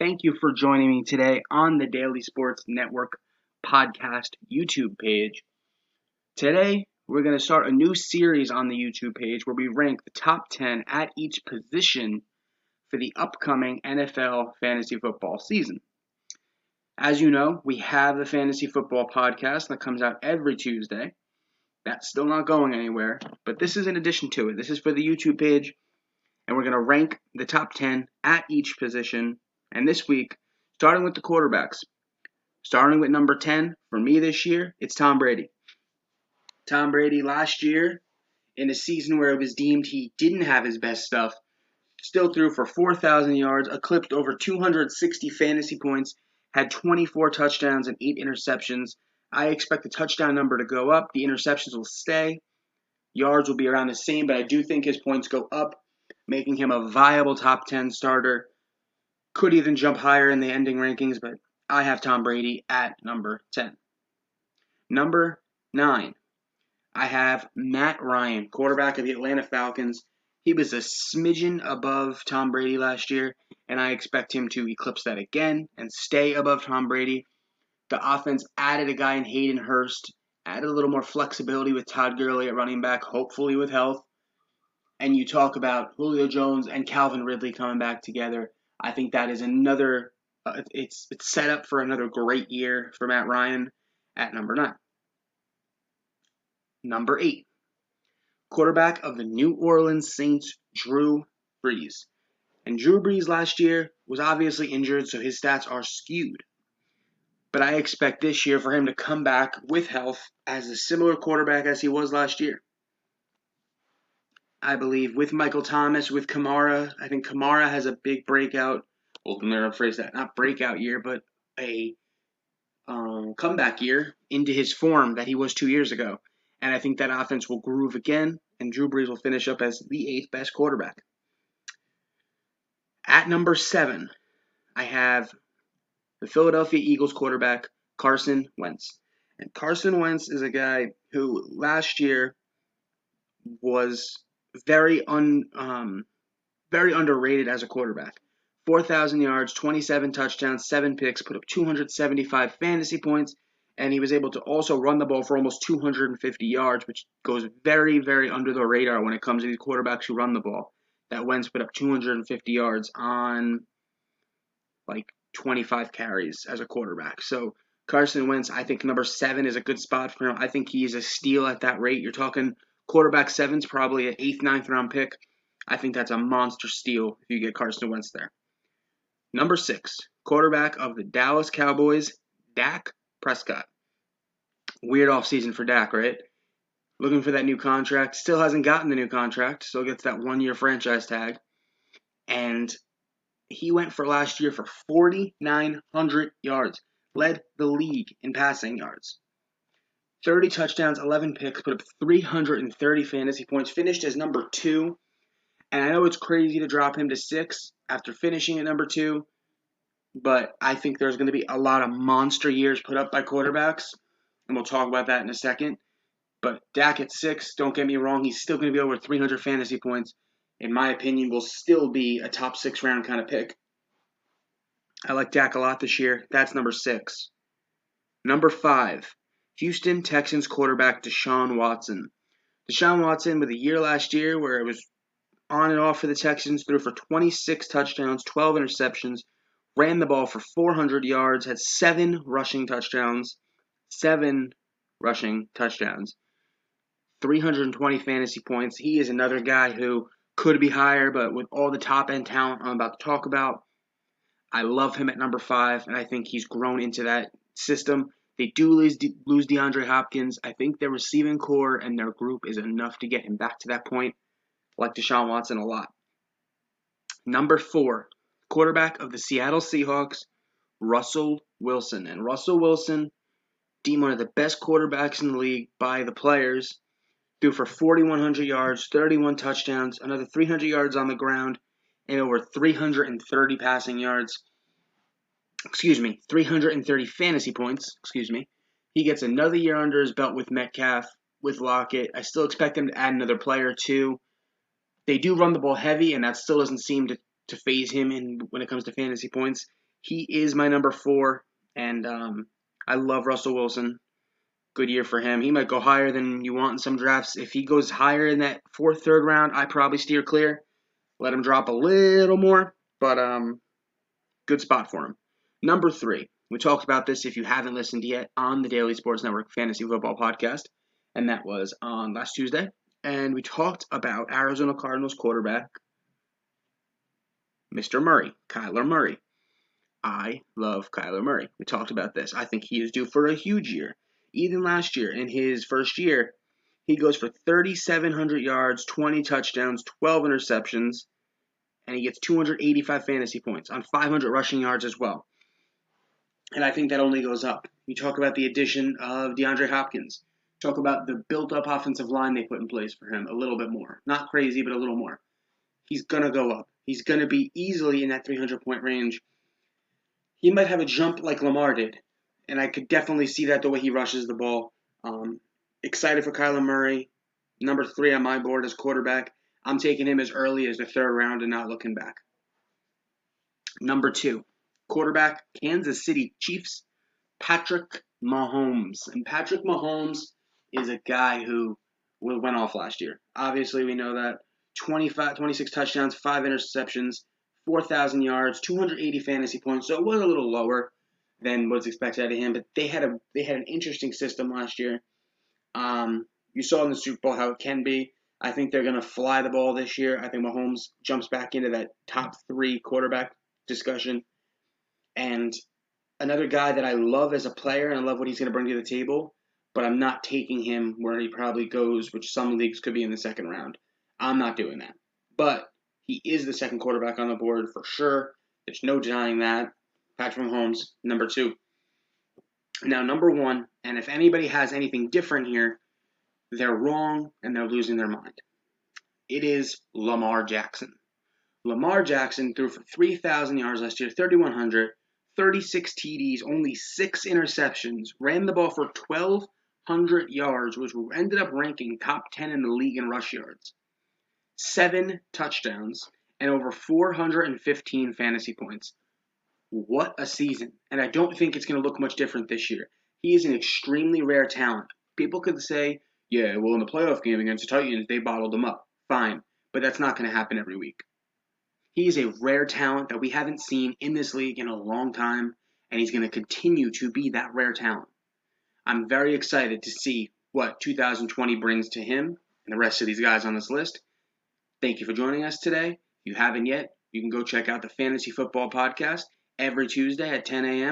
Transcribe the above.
Thank you for joining me today on the Daily Sports Network podcast YouTube page. Today, we're going to start a new series on the YouTube page where we rank the top 10 at each position for the upcoming NFL fantasy football season. As you know, we have the fantasy football podcast that comes out every Tuesday. That's still not going anywhere, but this is in addition to it. This is for the YouTube page, and we're going to rank the top 10 at each position. And this week, starting with the quarterbacks, starting with number 10 for me this year, it's Tom Brady. Tom Brady last year, in a season where it was deemed he didn't have his best stuff, still threw for 4,000 yards, eclipsed over 260 fantasy points, had 24 touchdowns and 8 interceptions. I expect the touchdown number to go up. The interceptions will stay. Yards will be around the same, but I do think his points go up, making him a viable top 10 starter. Could even jump higher in the ending rankings, but I have Tom Brady at number 10. Number 9, I have Matt Ryan, quarterback of the Atlanta Falcons. He was a smidgen above Tom Brady last year, and I expect him to eclipse that again and stay above Tom Brady. The offense added a guy in Hayden Hurst, added a little more flexibility with Todd Gurley at running back, hopefully with health. And you talk about Julio Jones and Calvin Ridley coming back together. I think that is another, it's set up for another great year for Matt Ryan at number 9. Number 8, quarterback of the New Orleans Saints, Drew Brees. And Drew Brees last year was obviously injured, so his stats are skewed. But I expect this year for him to come back with health as a similar quarterback as he was last year. I believe with Michael Thomas, with Kamara, I think Kamara has a big breakout. Well, I'm going to phrase that, not breakout year, but a comeback year into his form that he was 2 years ago. And I think that offense will groove again, and Drew Brees will finish up as the 8th best quarterback. At number 7, I have the Philadelphia Eagles quarterback, Carson Wentz. And Carson Wentz is a guy who last year was very underrated as a quarterback. 4,000 yards, 27 touchdowns, 7 picks, put up 275 fantasy points, and he was able to also run the ball for almost 250 yards, which goes very, very under the radar when it comes to these quarterbacks who run the ball. That Wentz put up 250 yards on like 25 carries as a quarterback. So Carson Wentz, I think number 7 is a good spot for him. I think he's a steal at that rate. You're talking quarterback 7's probably an 8th, 9th round pick. I think that's a monster steal if you get Carson Wentz there. Number 6, quarterback of the Dallas Cowboys, Dak Prescott. Weird offseason for Dak, right? Looking for that new contract. Still hasn't gotten the new contract. Still gets that 1-year franchise tag. And he went for last year for 4,900 yards. Led the league in passing yards. 30 touchdowns, 11 picks, put up 330 fantasy points. Finished as number 2. And I know it's crazy to drop him to 6 after finishing at number 2. But I think there's going to be a lot of monster years put up by quarterbacks. And we'll talk about that in a second. But Dak at 6, don't get me wrong, he's still going to be over 300 fantasy points. In my opinion, will still be a top 6 round kind of pick. I like Dak a lot this year. That's number 6. Number 5, Houston Texans quarterback Deshaun Watson. Deshaun Watson with a year last year where it was on and off for the Texans, threw for 26 touchdowns, 12 interceptions, ran the ball for 400 yards, had 7 rushing touchdowns, 320 fantasy points. He is another guy who could be higher, but with all the top-end talent I'm about to talk about, I love him at number 5, and I think he's grown into that system. They do lose DeAndre Hopkins. I think their receiving core and their group is enough to get him back to that point. I like Deshaun Watson a lot. Number 4, quarterback of the Seattle Seahawks, Russell Wilson. And Russell Wilson, deemed one of the best quarterbacks in the league by the players, threw for 4,100 yards, 31 touchdowns, another 300 yards on the ground, and over 330 passing yards. 330 fantasy points. He gets another year under his belt with Metcalf, with Lockett. I still expect them to add another player or two. They do run the ball heavy, and that still doesn't seem to phase him when it comes to fantasy points. He is my number 4, and I love Russell Wilson. Good year for him. He might go higher than you want in some drafts. If he goes higher in that 4th, 3rd round, I probably steer clear. Let him drop a little more, but good spot for him. Number 3, we talked about this if you haven't listened yet on the Daily Sports Network Fantasy Football Podcast, and that was on last Tuesday. And we talked about Arizona Cardinals quarterback, Mr. Murray, Kyler Murray. I love Kyler Murray. We talked about this. I think he is due for a huge year. Even last year, in his first year, he goes for 3,700 yards, 20 touchdowns, 12 interceptions, and he gets 285 fantasy points on 500 rushing yards as well. And I think that only goes up. You talk about the addition of DeAndre Hopkins. Talk about the built-up offensive line they put in place for him a little bit more. Not crazy, but a little more. He's going to go up. He's going to be easily in that 300-point range. He might have a jump like Lamar did, and I could definitely see that the way he rushes the ball. Excited for Kyler Murray, number 3 on my board as quarterback. I'm taking him as early as the 3rd round and not looking back. Number 2, quarterback, Kansas City Chiefs, Patrick Mahomes. And Patrick Mahomes is a guy who went off last year. Obviously, we know that. 26 touchdowns, 5 interceptions, 4,000 yards, 280 fantasy points. So it was a little lower than was expected out of him, but they had an interesting system last year. You saw in the Super Bowl how it can be. I think they're going to fly the ball this year. I think Mahomes jumps back into that top 3 quarterback discussion. And another guy that I love as a player, and I love what he's going to bring to the table, but I'm not taking him where he probably goes, which some leagues could be in the 2nd round. I'm not doing that. But he is the 2nd quarterback on the board for sure. There's no denying that. Patrick Mahomes, number 2. Now, number 1, and if anybody has anything different here, they're wrong and they're losing their mind. It is Lamar Jackson. Lamar Jackson threw for 3,000 yards last year, 3,100, 36 TDs, only 6 interceptions, ran the ball for 1,200 yards, which ended up ranking top 10 in the league in rush yards. 7 touchdowns, and over 415 fantasy points. What a season. And I don't think it's going to look much different this year. He is an extremely rare talent. People could say, yeah, well, in the playoff game against the Titans, they bottled him up. Fine. But that's not going to happen every week. He is a rare talent that we haven't seen in this league in a long time, and he's going to continue to be that rare talent. I'm very excited to see what 2020 brings to him and the rest of these guys on this list. Thank you for joining us today. If you haven't yet, you can go check out the Fantasy Football Podcast every Tuesday at 10 a.m.